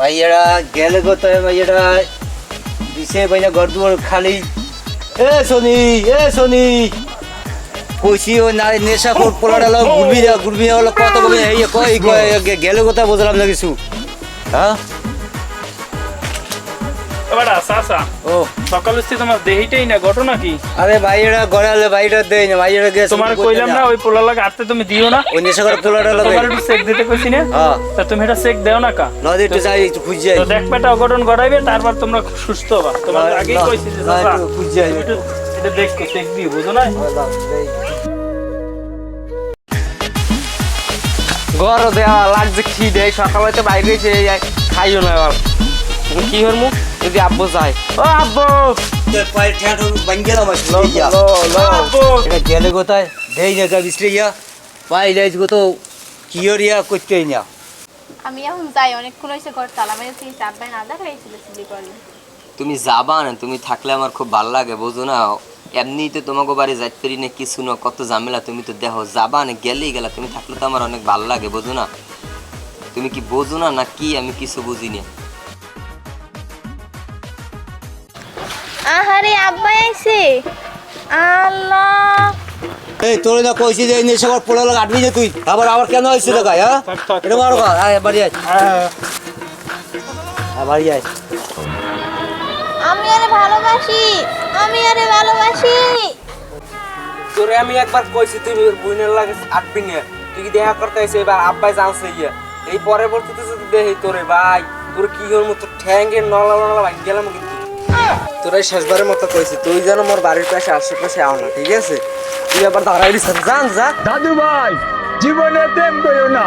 ভাইয়ারা গেলে কোথায় ভাইয়ারা দিছে ভাইয়া ঘর দুয়ার খালি এ শনি কইছি ও না নেশা কোট পোলাটা লোক ঘুরবি হলো কত কবে এই কই গেলে কোথায় বুঝলাম না কিছু হ্যাঁ এবারে আসা ও সকাল হচ্ছে তোমার দেহিটাই না ঘটনা কি? আরে ভাইয়ারা গড়ালে ভাইটা দেই না ভাইয়ারা গেছে তোমার কইলাম না ওই পোলা লাগা আটতে তুমি দিও না ওই নেশা করে পোলাটা লোক তোমার একটু চেক দিতে কইছি না হ্যাঁ তা তুমি এটা চেক দাও না কা নদী একটু যাই একটু খুঁজে যাই তো দেখ বেটা অঘটন ঘটাইবে তারপর তোমরা সুস্থ হবা তোমার আগেই কইছি যে চাচা খুঁজে যাই একটু এটা দেখো চেক দিও বুঝো না ঘর দেওয়া লাগছে খিদে সকালে তো বাইরে এসে খাইও না এবার কি হরমু যদি আব্বু যায় ও আব্বু পায়ে ঠ্যাঁটো ভাঙ গেলাম এটা গেলে কোথায় দেই না বিস্ত্রি ইয়া পাই যাইছ তো কি ওরিয়া করতেই না আমি এখন যাই অনেকক্ষণ হয়েছে ঘর তালা মেরেছি চাপবাই না দেখাইছিল সিলি করলে তুমি যাবা না তুমি থাকলে আমার খুব ভালো লাগে বুঝো না এমনি তো তোমাকে বাড়ি যাইতে পারি না কিছু না কত ঝামেলা তুমি তো দেখো যাবা না গেলেই গেলা তুমি থাকলে তো আমার অনেক ভালো লাগে বুঝো না তুমি কি বোঝো না না কি আমি কিছু বুঝি না আহারে আব্বা আইছে আল্লাহ এই তোর না কইছি যে নেশা করে পোলা লোক আটবি যে তুই আবার কেন হইছে দেখা হ্যাঁ এটা মারো আয় বাড়ি আয় বাড়ি আয় আমি আরে ভালোবাসি তোরে আমি একবার কইছি তুই বুইনের লাগে আটবি না তুই কি দেখা করতে আইছে এবার আব্বাই জানছে ইয়া এই পরবর্তীতে যদি দেখি তোরে ভাই তোর কি হরমু তোর ঠ্যাঙ্গের নলা ভাঙ গেলাম কিন্তু তোরাই শেষবারের মতো কইছি তুই যেন মোর বাড়ির পাশে আশেপাশে আও না ঠিক আছে তুই আবার দাঁড়াইলি জান যা দাদু ভাই জীবনে প্রেম করো না